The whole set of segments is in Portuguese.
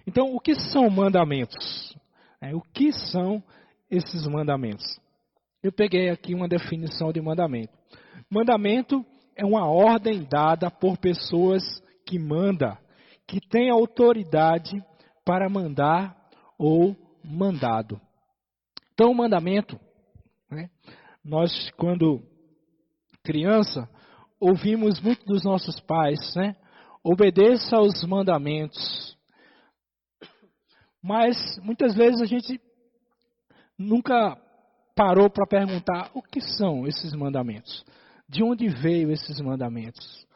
Então, o que são mandamentos? O que são esses mandamentos? Eu peguei aqui uma definição de mandamento. Mandamento é uma ordem dada por pessoas que mandam, que têm autoridade para mandar ou mandado. Então, o mandamento, nós, quando criança, ouvimos muito dos nossos pais, obedeça aos mandamentos. Mas, muitas vezes, a gente nunca parou para perguntar o que são esses mandamentos. De onde veio esses mandamentos?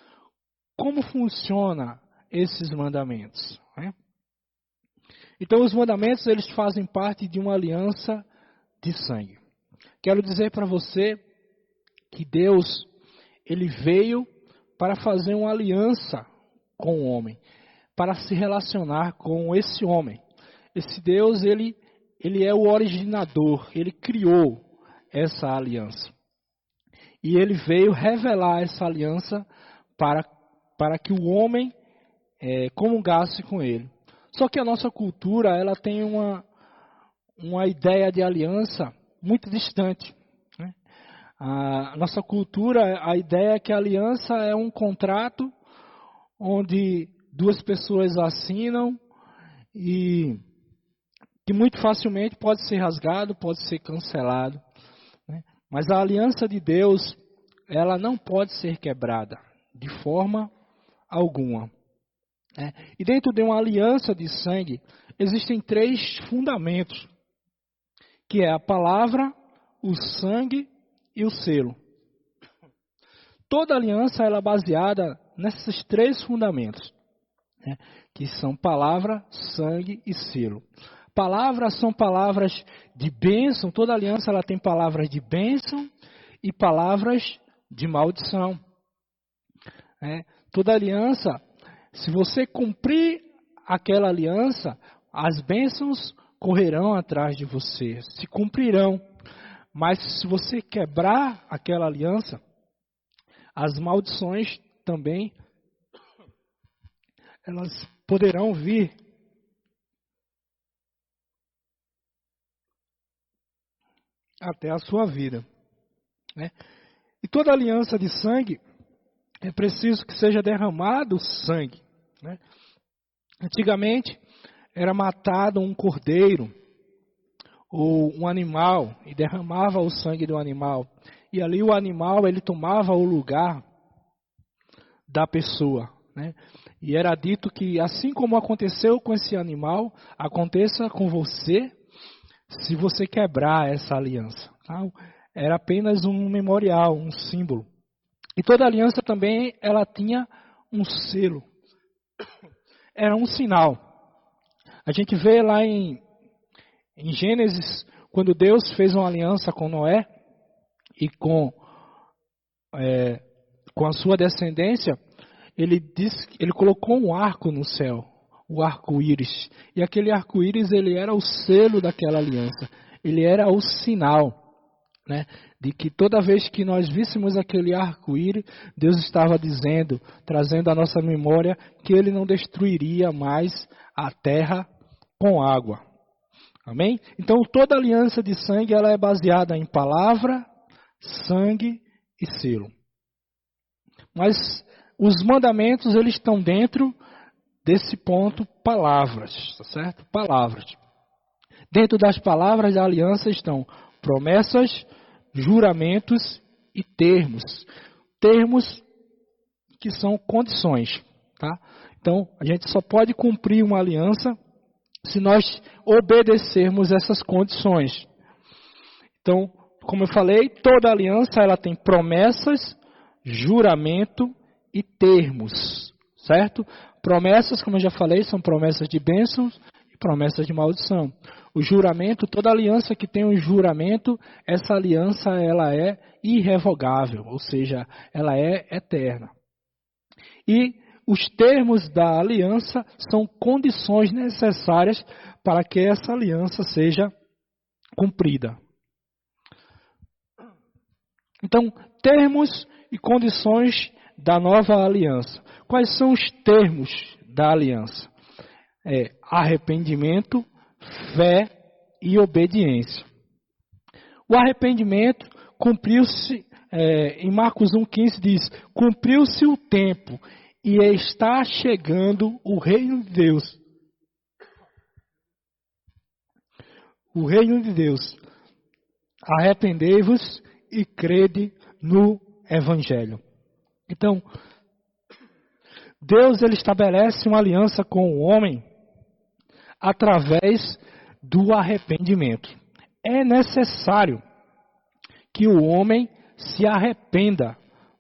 Como funciona esses mandamentos? Então, os mandamentos, eles fazem parte de uma aliança de sangue. Quero dizer para você que Deus, Ele veio para fazer uma aliança com o homem, para se relacionar com esse homem. Esse Deus, Ele é o originador, Ele criou essa aliança. E Ele veio revelar essa aliança para que o homem comungasse com Ele. Só que a nossa cultura, ela tem uma ideia de aliança muito distante. A nossa cultura, a ideia é que a aliança é um contrato onde duas pessoas assinam e que muito facilmente pode ser rasgado, pode ser cancelado. Mas a aliança de Deus, ela não pode ser quebrada de forma alguma. E dentro de uma aliança de sangue, existem 3 fundamentos, que é a palavra, o sangue e o selo. Toda aliança ela é baseada nesses 3 fundamentos, que são palavra, sangue e selo. Palavras são palavras de bênção, toda aliança ela tem palavras de bênção e palavras de maldição. Toda aliança, se você cumprir aquela aliança, as bênçãos correrão atrás de você, se cumprirão. Mas se você quebrar aquela aliança, as maldições também, elas poderão vir. Até a sua vida. E toda aliança de sangue, é preciso que seja derramado sangue. Antigamente, era matado um cordeiro ou um animal e derramava o sangue do animal. E ali o animal, ele tomava o lugar da pessoa. E era dito que assim como aconteceu com esse animal, aconteça com você se você quebrar essa aliança. Era apenas um memorial, um símbolo. E toda aliança também, ela tinha um selo. Era um sinal. A gente vê lá em Gênesis, quando Deus fez uma aliança com Noé e com a sua descendência, ele colocou um arco no céu, o arco-íris. E aquele arco-íris, ele era o selo daquela aliança. Ele era o sinal, de que toda vez que nós víssemos aquele arco-íris, Deus estava dizendo, trazendo à nossa memória, que Ele não destruiria mais a terra com água. Amém? Então toda aliança de sangue, ela é baseada em palavra, sangue e selo. Mas os mandamentos, eles estão dentro desse ponto, palavras, tá certo? Palavras. Dentro das palavras da aliança estão promessas, juramentos e termos. Termos que são condições, tá? Então, a gente só pode cumprir uma aliança se nós obedecermos essas condições. Então, como eu falei, toda aliança ela tem promessas, juramento e termos, certo? Promessas, como eu já falei, são promessas de bênçãos e promessas de maldição. O juramento, toda aliança que tem um juramento, essa aliança ela é irrevogável, ou seja, ela é eterna. E os termos da aliança são condições necessárias para que essa aliança seja cumprida. Então, termos e condições da nova aliança. Quais são os termos da aliança? é arrependimento, fé e obediência. O arrependimento cumpriu-se, em Marcos 1,15 diz, cumpriu-se o tempo e está chegando o reino de Deus. O reino de Deus. Arrependei-vos e crede no Evangelho. Então, Deus ele estabelece uma aliança com o homem através do arrependimento. É necessário que o homem se arrependa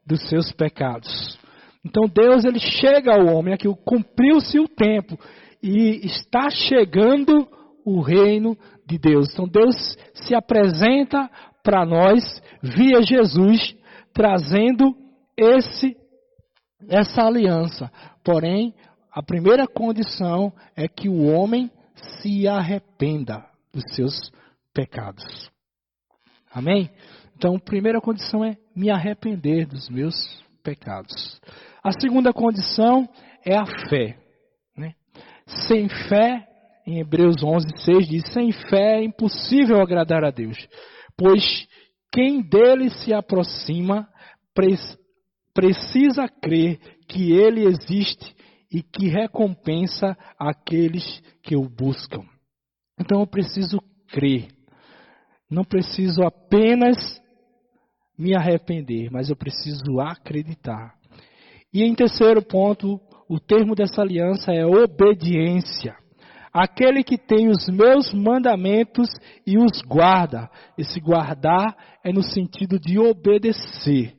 dos seus pecados. Então Deus ele chega ao homem, aqui cumpriu-se o tempo e está chegando o reino de Deus. Então Deus se apresenta para nós via Jesus, trazendo essa aliança. Porém, a primeira condição é que o homem se arrependa dos seus pecados. Amém? Então, a primeira condição é me arrepender dos meus pecados. A segunda condição é a fé. Né? Sem fé, em Hebreus 11:6 diz, sem fé é impossível agradar a Deus, pois quem dele se aproxima precisa crer que ele existe e que recompensa aqueles que o buscam. Então eu preciso crer. Não preciso apenas me arrepender, mas eu preciso acreditar. E em terceiro ponto, o termo dessa aliança é obediência. Aquele que tem os meus mandamentos e os guarda. Esse guardar é no sentido de obedecer.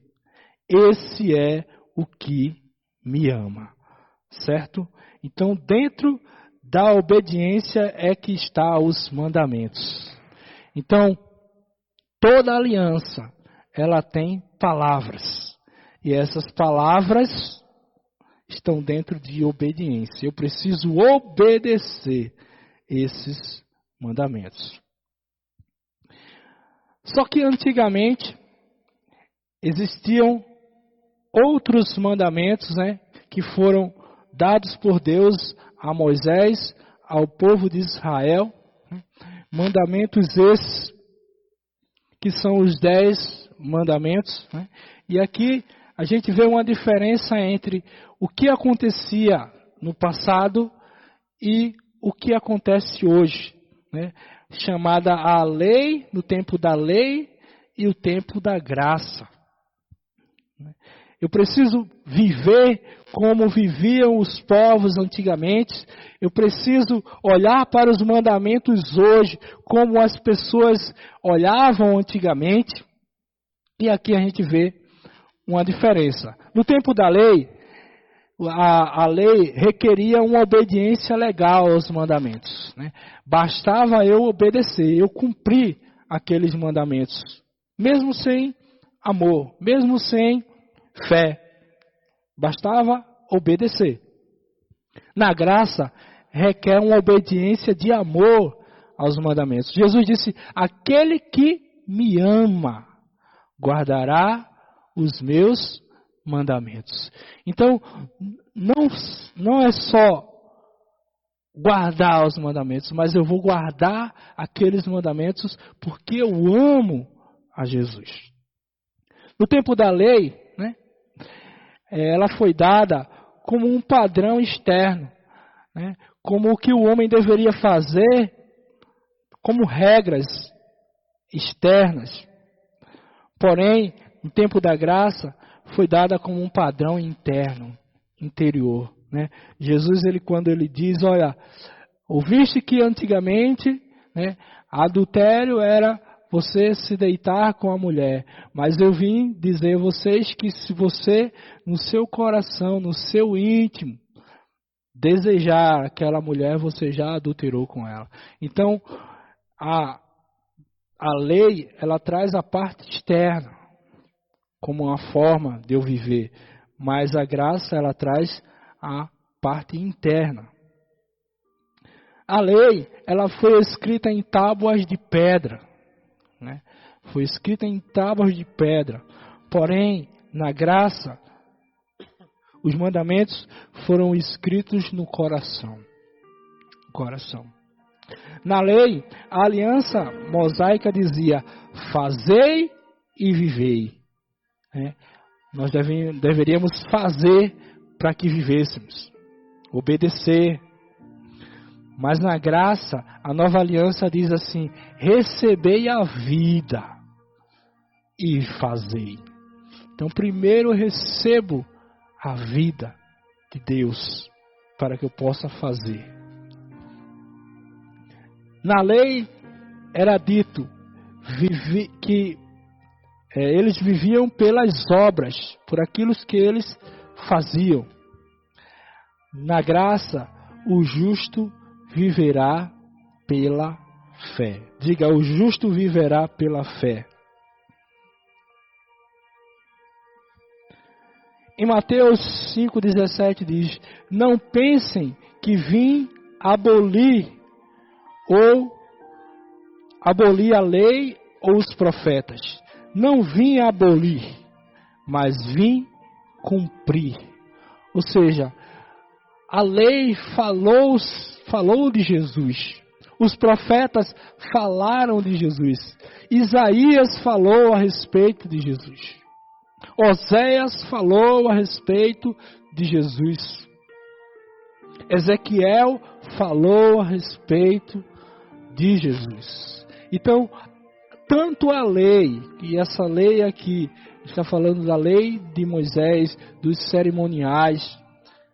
Esse é o que me ama. Certo? Então, dentro da obediência é que está os mandamentos. Então, toda aliança, ela tem palavras. E essas palavras estão dentro de obediência. Eu preciso obedecer esses mandamentos. Só que antigamente existiam outros mandamentos, né, que foram dados por Deus a Moisés, ao povo de Israel. Mandamentos esses que são os 10 mandamentos. Né? E aqui a gente vê uma diferença entre o que acontecia no passado e o que acontece hoje. Né? Chamada a lei, no tempo da lei e o tempo da graça. Eu preciso viver como viviam os povos antigamente. Eu preciso olhar para os mandamentos hoje como as pessoas olhavam antigamente. E aqui a gente vê uma diferença. No tempo da lei, a lei requeria uma obediência legal aos mandamentos. Né? Bastava eu obedecer, eu cumprir aqueles mandamentos. Mesmo sem amor, mesmo sem fé. Bastava obedecer. Na graça, requer uma obediência de amor aos mandamentos. Jesus disse, aquele que me ama, guardará os meus mandamentos. Então, não é só guardar os mandamentos, mas eu vou guardar aqueles mandamentos porque eu amo a Jesus. No tempo da lei, né, ela foi dada como um padrão externo, né, como o que o homem deveria fazer, como regras externas. Porém, no tempo da graça, foi dada como um padrão interno, interior. Né? Jesus, quando ele diz, olha, ouviste que antigamente, né, adultério era você se deitar com a mulher, mas eu vim dizer a vocês que se você, no seu coração, no seu íntimo, desejar aquela mulher, você já adulterou com ela. Então, a lei, ela traz a parte externa, como uma forma de eu viver, mas a graça, ela traz a parte interna. A lei, ela foi escrita em tábuas de pedra, né? Foi escrita em tábuas de pedra. Porém, na graça, os mandamentos foram escritos no coração. coração. Na lei, a aliança mosaica dizia: fazei e vivei. Nós deveríamos fazer para que vivêssemos, obedecer. Mas na graça, a nova aliança diz assim: recebei a vida e fazei. Então, primeiro eu recebo a vida de Deus para que eu possa fazer. Na lei era dito que eles viviam pelas obras, por aquilo que eles faziam. Na graça, o justo viverá pela fé. Diga: o justo viverá pela fé. Em Mateus 5,17 diz: não pensem que vim abolir a lei ou os profetas. Não vim abolir, mas vim cumprir. Ou seja, a lei falou de Jesus. Os profetas falaram de Jesus. Isaías falou a respeito de Jesus. Oséias falou a respeito de Jesus. Ezequiel falou a respeito de Jesus. Então, tanto a lei, e essa lei aqui, está falando da lei de Moisés, dos cerimoniais,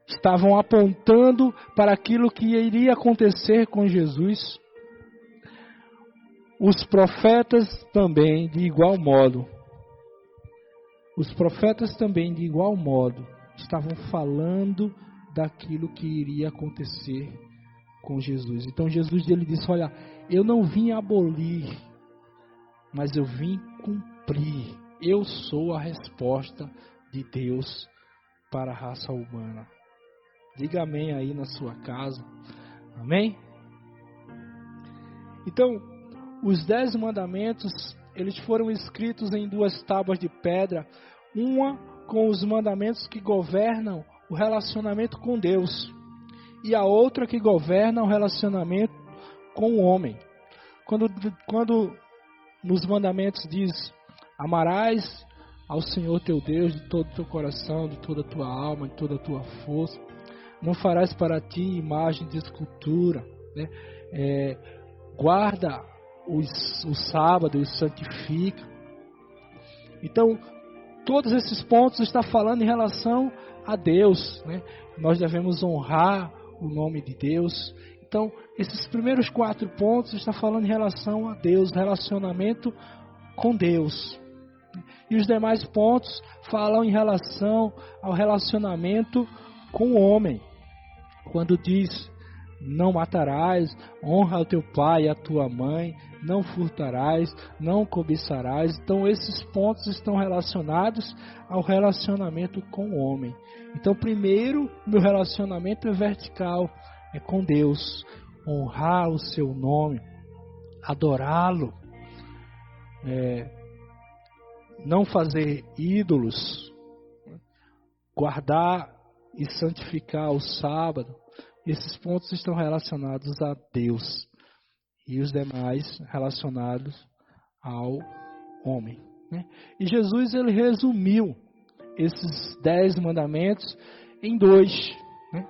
estavam apontando para aquilo que iria acontecer com Jesus. Os profetas também, de igual modo, estavam falando daquilo que iria acontecer com Jesus. Então Jesus ele disse: olha, eu não vim abolir, mas eu vim cumprir. Eu sou a resposta de Deus para a raça humana. Diga amém aí na sua casa. Amém? Então, os 10 mandamentos, eles foram escritos em 2 tábuas de pedra, uma com os mandamentos que governam o relacionamento com Deus e a outra que governa o relacionamento com o homem. Quando nos mandamentos diz: amarás ao Senhor teu Deus de todo o teu coração, de toda a tua alma, de toda a tua força. Não farás para ti imagem de escultura, né? Guarda o sábado e o santifica. Então, todos esses pontos estão falando em relação a Deus, né? Nós devemos honrar o nome de Deus. Então, esses primeiros 4 pontos estão falando em relação a Deus, relacionamento com Deus. E os demais pontos falam em relação ao relacionamento com o homem. Quando diz: não matarás, honra o teu pai e a tua mãe, não furtarás, não cobiçarás. Então esses pontos estão relacionados ao relacionamento com o homem. Então primeiro, meu relacionamento é vertical, é com Deus. Honrar o seu nome, adorá-lo, não fazer ídolos, guardar e santificar o sábado. Esses pontos estão relacionados a Deus e os demais relacionados ao homem, né? E Jesus ele resumiu esses 10 mandamentos em 2, né?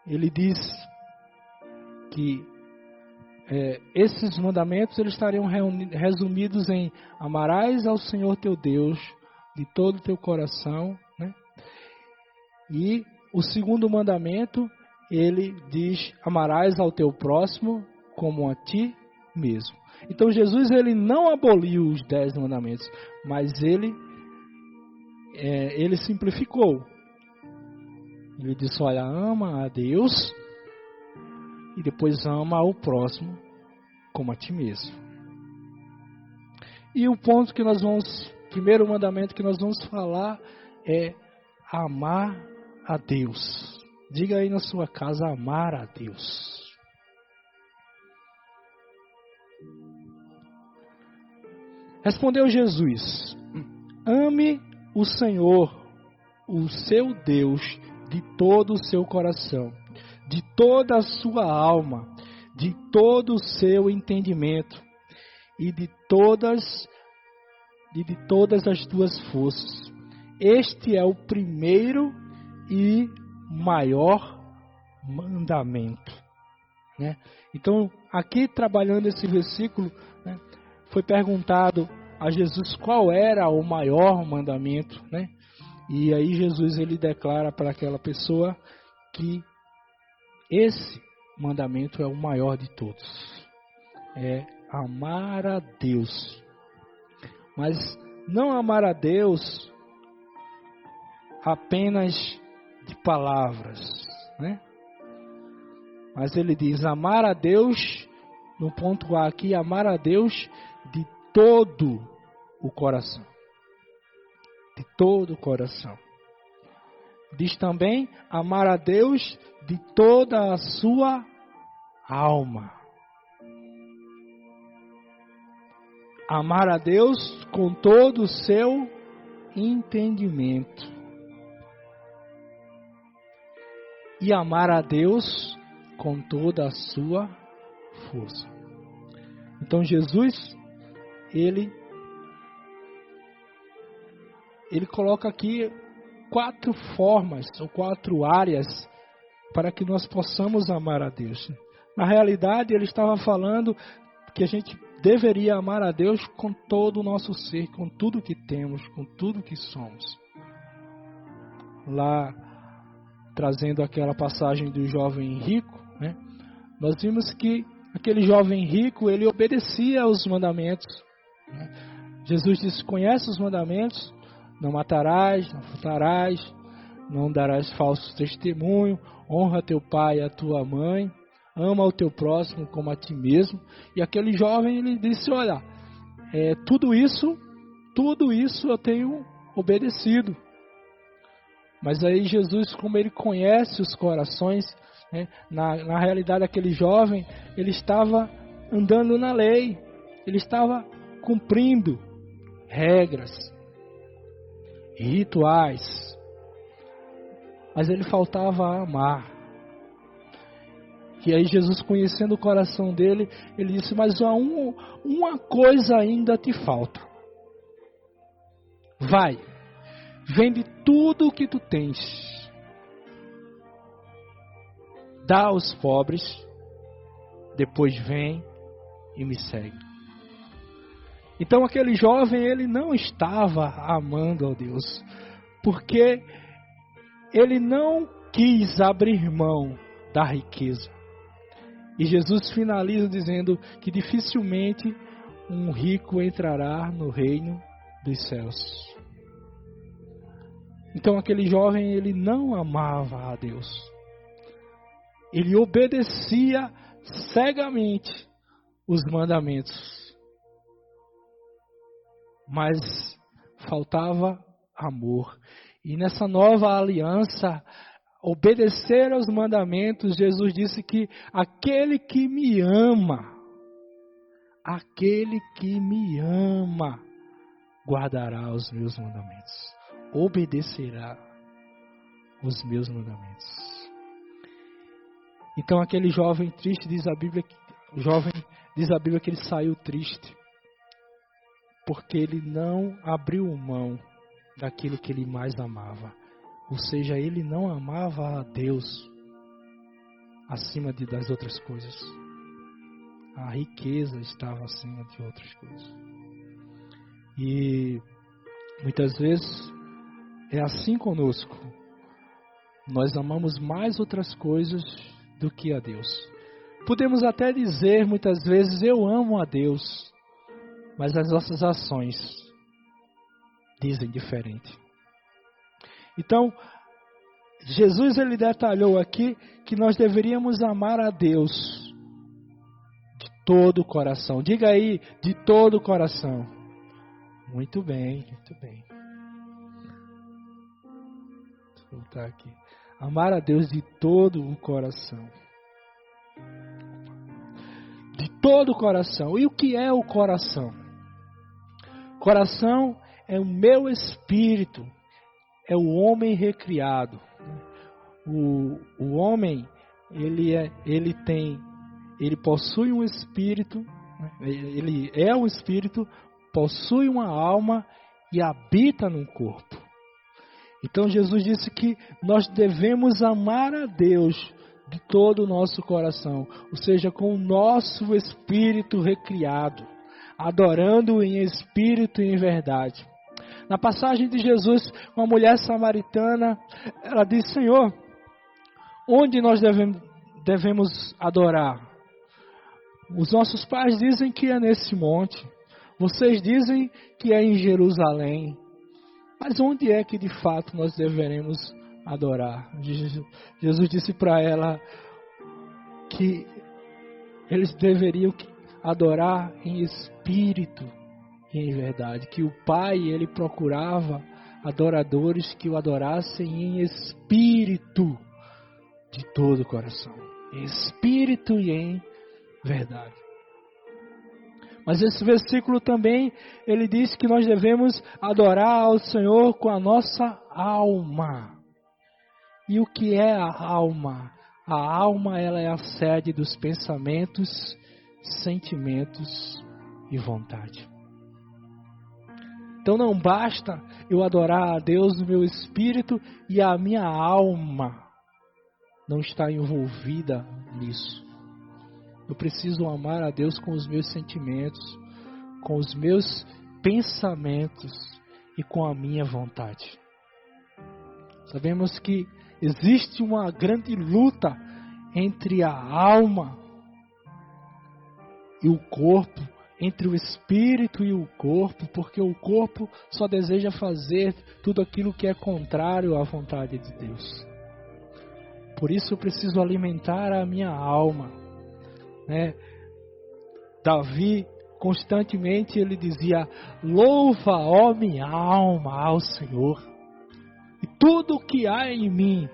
Ele diz que esses mandamentos eles estariam resumidos em: amarás ao Senhor teu Deus de todo o teu coração, né? E o segundo mandamento, ele diz: amarás ao teu próximo como a ti mesmo. Então Jesus ele não aboliu os 10 mandamentos, mas ele simplificou. Ele disse: olha, ama a Deus e depois ama ao próximo como a ti mesmo. E o ponto que primeiro mandamento que nós vamos falar é amar a Deus. Diga aí na sua casa: amar a Deus. Respondeu Jesus: ame o Senhor, o seu Deus, de todo o seu coração, de toda a sua alma, de todo o seu entendimento e de todas as tuas forças. Este é o primeiro e maior mandamento, né? Então, aqui trabalhando esse versículo, né, foi perguntado a Jesus qual era o maior mandamento, né? E aí Jesus ele declara para aquela pessoa que esse mandamento é o maior de todos. É amar a Deus. Mas não amar a Deus apenas de palavras, né? Mas ele diz amar a Deus, no ponto A aqui, amar a Deus de todo o coração. De todo o coração. Diz também amar a Deus de toda a sua alma. Amar a Deus com todo o seu entendimento. E amar a Deus com toda a sua força. Então Jesus, ele coloca aqui 4 formas ou 4 áreas para que nós possamos amar a Deus. Na realidade, ele estava falando que a gente deveria amar a Deus com todo o nosso ser, com tudo que temos, com tudo que somos. Lá, trazendo aquela passagem do jovem rico, né, nós vimos que aquele jovem rico, ele obedecia aos mandamentos, né? Jesus disse, conhece os mandamentos? Não matarás, não furtarás, não darás falso testemunho, honra teu pai e a tua mãe, ama o teu próximo como a ti mesmo. E aquele jovem, ele disse, olha, tudo isso eu tenho obedecido. Mas aí Jesus, como ele conhece os corações, né, na realidade aquele jovem, ele estava andando na lei, ele estava cumprindo regras, rituais, mas ele faltava amar. E aí Jesus, conhecendo o coração dele, ele disse, mas uma coisa ainda te falta. Vai, vende tudo o que tu tens, dá aos pobres, depois vem e me segue. Então aquele jovem, ele não estava amando a Deus, porque ele não quis abrir mão da riqueza. E Jesus finaliza dizendo que dificilmente um rico entrará no reino dos céus. Então aquele jovem, ele não amava a Deus. Ele obedecia cegamente os mandamentos. Mas faltava amor. E nessa nova aliança, obedecer aos mandamentos, Jesus disse que aquele que me ama, guardará os meus mandamentos, obedecerá os meus mandamentos. Então aquele jovem triste, diz a Bíblia que ele saiu triste, porque ele não abriu mão daquilo que ele mais amava. Ou seja, ele não amava a Deus acima das outras coisas. A riqueza estava acima de outras coisas. E muitas vezes é assim conosco. Nós amamos mais outras coisas do que a Deus. Podemos até dizer muitas vezes, eu amo a Deus, mas as nossas ações dizem diferente. Então, Jesus ele detalhou aqui que nós deveríamos amar a Deus de todo o coração. Diga aí, de todo o coração. Muito bem, muito bem. Deixa eu voltar aqui. Amar a Deus de todo o coração. De todo o coração. E o que é o coração? Coração é o meu espírito. É o homem recriado. O homem, ele possui um espírito, ele é um espírito, possui uma alma e habita num corpo. Então Jesus disse que nós devemos amar a Deus de todo o nosso coração, ou seja, com o nosso espírito recriado, adorando em espírito e em verdade. Na passagem de Jesus com a mulher samaritana, ela diz: Senhor, onde nós devemos adorar? Os nossos pais dizem que é nesse monte, vocês dizem que é em Jerusalém, mas onde é que de fato nós deveremos adorar? Jesus disse para ela que eles deveriam adorar em espírito e em verdade, que o Pai, ele procurava adoradores que o adorassem em espírito de todo o coração, em espírito e em verdade. Mas esse versículo também, ele diz que nós devemos adorar ao Senhor com a nossa alma. E o que é a alma? A alma, ela é a sede dos pensamentos, sentimentos e vontade. Então não basta eu adorar a Deus no meu espírito e a minha alma não está envolvida nisso. Eu preciso amar a Deus com os meus sentimentos, com os meus pensamentos e com a minha vontade. Sabemos que existe uma grande luta entre a alma e o corpo, entre o espírito e o corpo, porque o corpo só deseja fazer tudo aquilo que é contrário à vontade de Deus. Por isso eu preciso alimentar a minha alma. Davi constantemente ele dizia: louva, ó minha alma, ao Senhor, e tudo o que há em mim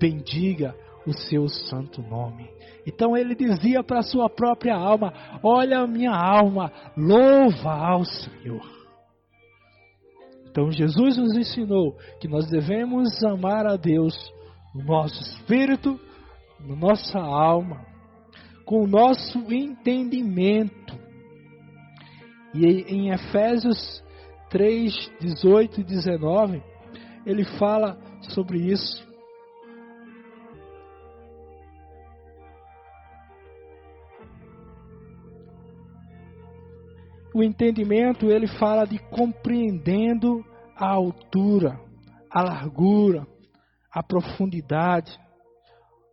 bendiga o seu santo nome. Então ele dizia para a sua própria alma: olha a minha alma, louva ao Senhor. Então Jesus nos ensinou que nós devemos amar a Deus no nosso espírito, na nossa alma, com o nosso entendimento. E em Efésios 3, 18 e 19, ele fala sobre isso. O entendimento, ele fala de compreendendo a altura, a largura, a profundidade,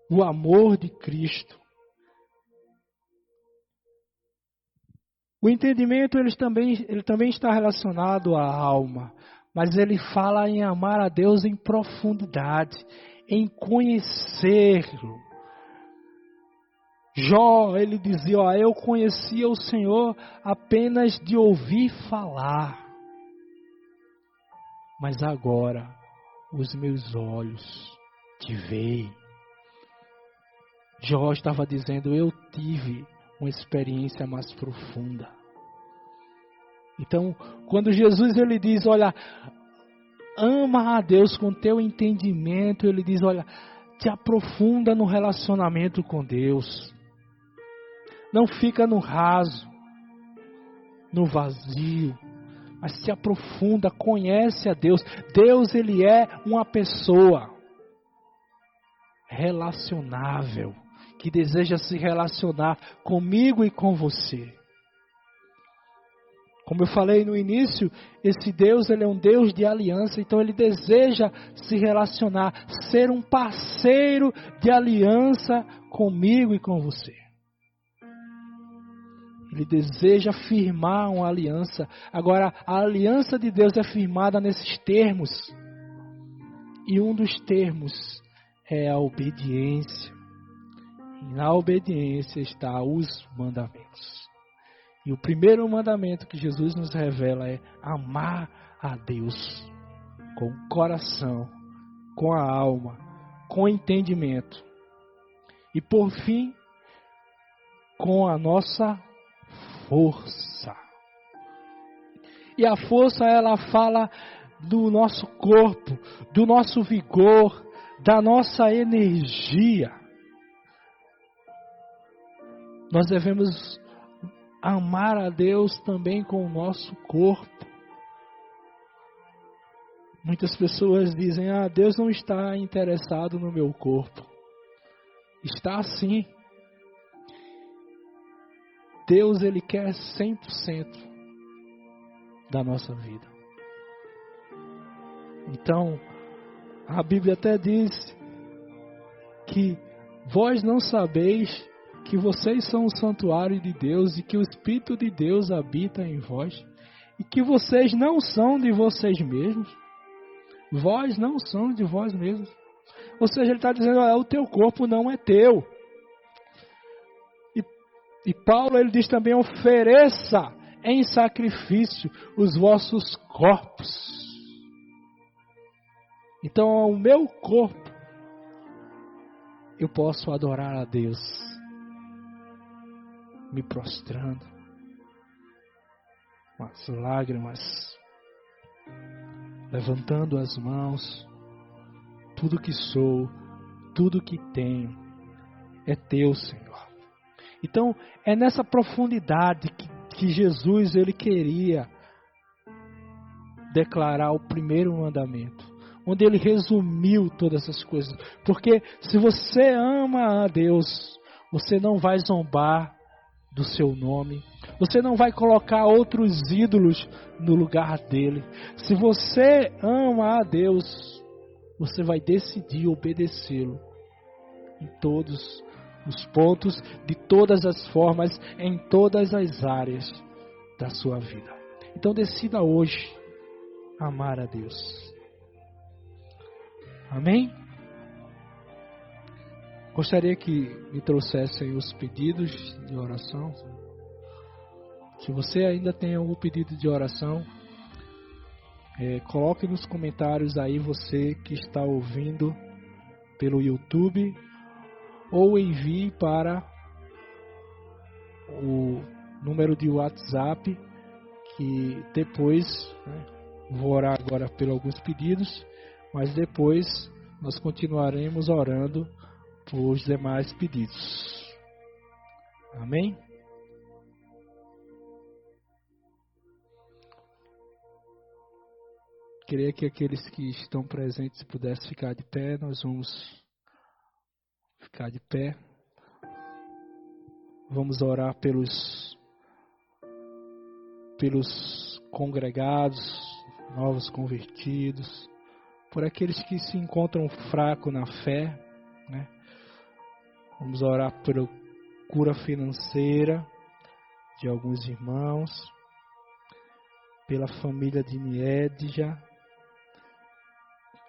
o amor de Cristo. O entendimento ele também está relacionado à alma, mas ele fala em amar a Deus em profundidade, em conhecê-lo. Jó, ele dizia: eu conhecia o Senhor apenas de ouvir falar, mas agora os meus olhos te veem. Jó estava dizendo: eu tive uma experiência mais profunda. Então, quando Jesus ele diz: olha, ama a Deus com teu entendimento, ele diz: olha, te aprofunda no relacionamento com Deus. Não fica no raso, no vazio, mas se aprofunda, conhece a Deus. Deus, ele é uma pessoa relacionável, que deseja se relacionar comigo e com você. Como eu falei no início, esse Deus, ele é um Deus de aliança, então ele deseja se relacionar, ser um parceiro de aliança comigo e com você. Ele deseja firmar uma aliança. Agora, a aliança de Deus é firmada nesses termos. E um dos termos é a obediência. E na obediência está os mandamentos. E o primeiro mandamento que Jesus nos revela é amar a Deus com o coração, com a alma, com o entendimento. E por fim, com a nossa força. E a força, ela fala do nosso corpo, do nosso vigor, da nossa energia. Nós devemos amar a Deus também com o nosso corpo. Muitas pessoas dizem, Deus não está interessado no meu corpo. Está sim. Deus, Ele quer 100% da nossa vida. Então, a Bíblia até diz que vós não sabeis que vocês são o santuário de Deus e que o Espírito de Deus habita em vós e que vocês não são de vocês mesmos. Vós não são de vós mesmos. Ou seja, ele está dizendo, o teu corpo não é teu. E Paulo, ele diz também, ofereça em sacrifício os vossos corpos. Então, o meu corpo, eu posso adorar a Deus, me prostrando, com as lágrimas, levantando as mãos. Tudo que sou, tudo que tenho, é teu, Senhor. Então, é nessa profundidade que Jesus, ele queria declarar o primeiro mandamento, onde ele resumiu todas essas coisas. Porque se você ama a Deus, você não vai zombar do seu nome, você não vai colocar outros ídolos no lugar dele. Se você ama a Deus, você vai decidir obedecê-lo em todos os pontos, de todas as formas, em todas as áreas da sua vida. Então decida hoje amar a Deus. Amém? Gostaria que me trouxessem os pedidos de oração. Se você ainda tem algum pedido de oração, coloque nos comentários aí, você que está ouvindo pelo YouTube, ou envie para o número de WhatsApp, que depois, vou orar agora por alguns pedidos, mas depois nós continuaremos orando por os demais pedidos. Amém? Queria que aqueles que estão presentes pudessem ficar de pé. Nós vamos ficar de pé. Vamos orar pelos congregados, novos convertidos, por aqueles que se encontram fracos na fé, né? Vamos orar pela cura financeira de alguns irmãos, pela família de Niedja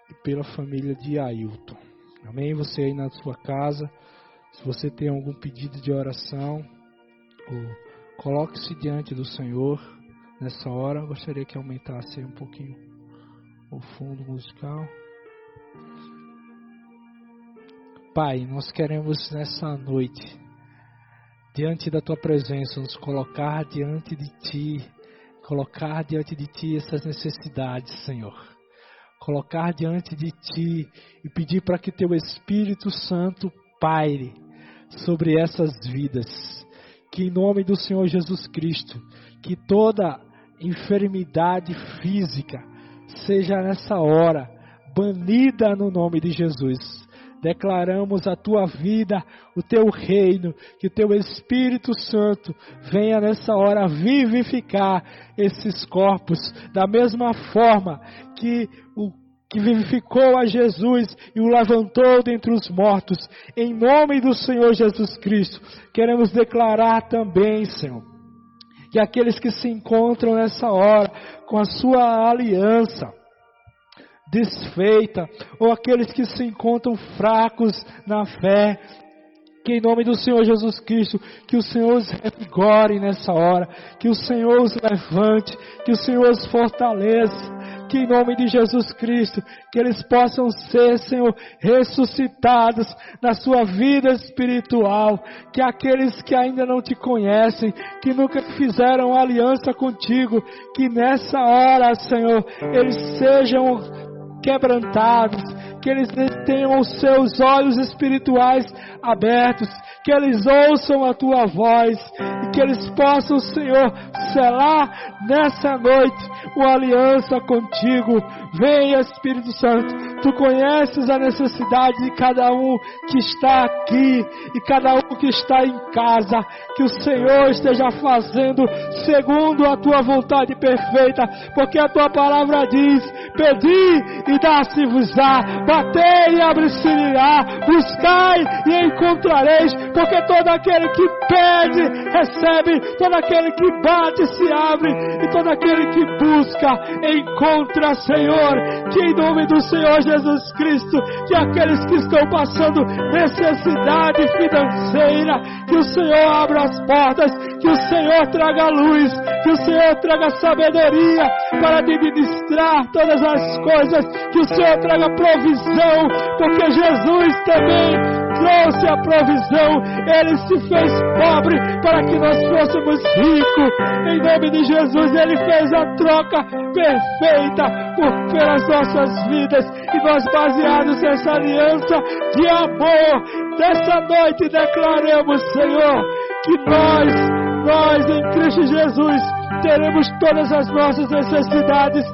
e pela família de Ailton. Amém? Você aí na sua casa, se você tem algum pedido de oração, coloque-se diante do Senhor nessa hora. Eu gostaria que aumentasse um pouquinho o fundo musical. Pai, nós queremos nessa noite, diante da Tua presença, nos colocar diante de Ti essas necessidades, Senhor. Colocar diante de Ti e pedir para que Teu Espírito Santo paire sobre essas vidas. Que em nome do Senhor Jesus Cristo, que toda enfermidade física seja nessa hora banida no nome de Jesus. Declaramos a Tua vida, o Teu reino, que o Teu Espírito Santo venha nessa hora vivificar esses corpos, da mesma forma que vivificou a Jesus e o levantou dentre os mortos. Em nome do Senhor Jesus Cristo, queremos declarar também, Senhor, que aqueles que se encontram nessa hora com a sua aliança desfeita, ou aqueles que se encontram fracos na fé, que em nome do Senhor Jesus Cristo, que o Senhor os revigore nessa hora, que o Senhor os levante, que o Senhor os fortaleça, que em nome de Jesus Cristo, que eles possam ser, Senhor, ressuscitados na sua vida espiritual, que aqueles que ainda não Te conhecem, que nunca fizeram aliança contigo, que nessa hora, Senhor, eles sejam quebrantados, que eles tenham os seus olhos espirituais abertos, que eles ouçam a tua voz e que eles possam, Senhor, selar nessa noite uma aliança contigo. Venha, Espírito Santo, tu conheces a necessidade de cada um que está aqui e cada um que está em casa, que o Senhor esteja fazendo segundo a tua vontade perfeita, porque a tua palavra diz: pedi e dá-se-vos-á, batei e abre-se-lhe-á, buscai e encontrareis, porque todo aquele que pede, recebe, todo aquele que bate, se abre, e todo aquele que busca, encontra, Senhor. Que em nome do Senhor Jesus Cristo, que aqueles que estão passando necessidade financeira, que o Senhor abra as portas, que o Senhor traga luz, que o Senhor traga sabedoria para administrar todas as coisas, que o Senhor traga provisão, porque Jesus também trouxe a provisão, Ele se fez pobre para que nós fôssemos ricos. Em nome de Jesus, Ele fez a troca perfeita pelas nossas vidas, e nós, baseados nessa aliança de amor, nessa noite declaramos, Senhor, que nós em Cristo Jesus teremos todas as nossas necessidades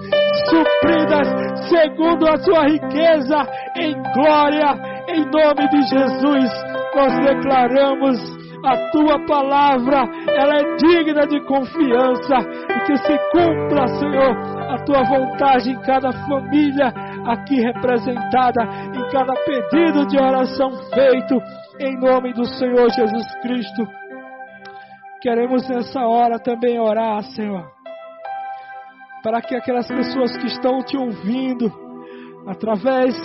supridas segundo a sua riqueza em glória. Em nome de Jesus, nós declaramos a tua palavra, ela é digna de confiança, e que se cumpra, Senhor, a tua vontade em cada família aqui representada, em cada pedido de oração feito, em nome do Senhor Jesus Cristo. Queremos nessa hora também orar, Senhor, para que aquelas pessoas que estão te ouvindo através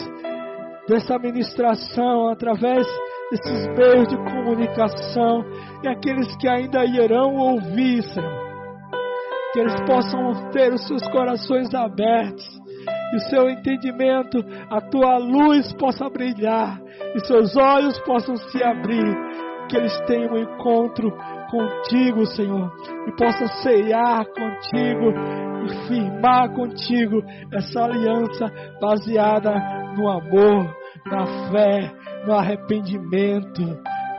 dessa ministração, através desses meios de comunicação, e aqueles que ainda irão ouvir, Senhor, que eles possam ter os seus corações abertos, e o seu entendimento, a tua luz possa brilhar, e seus olhos possam se abrir, que eles tenham um encontro contigo, Senhor, e possam ceiar contigo e firmar contigo essa aliança baseada no amor, na fé, no arrependimento,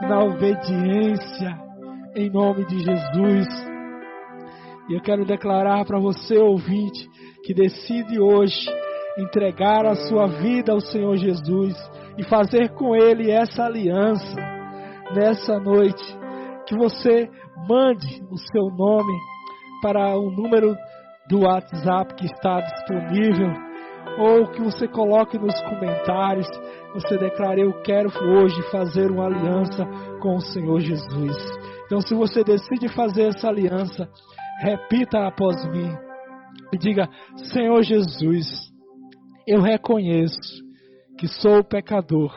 na obediência, em nome de Jesus. E eu quero declarar para você, ouvinte, que decide hoje entregar a sua vida ao Senhor Jesus e fazer com Ele essa aliança nessa noite, que você mande o seu nome para o número do WhatsApp que está disponível, ou que você coloque nos comentários, você declare: eu quero hoje fazer uma aliança com o Senhor Jesus. Então, se você decide fazer essa aliança, repita após mim e diga: Senhor Jesus, eu reconheço que sou pecador,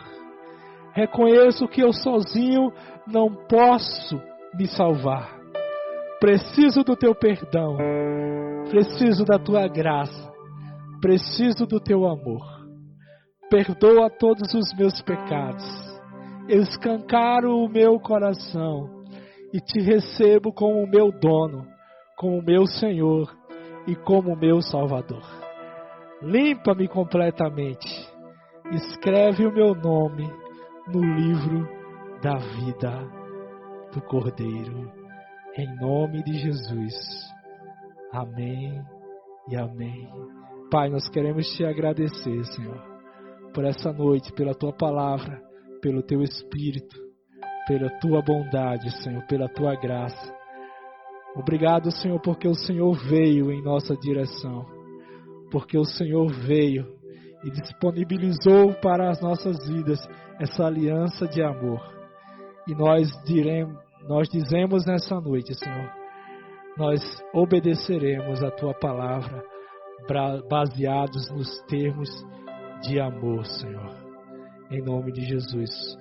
reconheço que eu sozinho não posso me salvar, preciso do teu perdão, preciso da tua graça, preciso do teu amor. Perdoa todos os meus pecados, eu escancaro o meu coração e te recebo como o meu dono, como o meu Senhor e como o meu Salvador. Limpa-me completamente, escreve o meu nome no livro da vida do Cordeiro, em nome de Jesus. Amém e amém. Pai, nós queremos te agradecer, Senhor, por essa noite, pela tua palavra, pelo teu Espírito, pela tua bondade, Senhor, pela tua graça. Obrigado, Senhor, porque o Senhor veio em nossa direção, porque o Senhor veio e disponibilizou para as nossas vidas essa aliança de amor. E nós dizemos nessa noite, Senhor, nós obedeceremos a tua palavra, baseados nos termos de amor, Senhor, em nome de Jesus.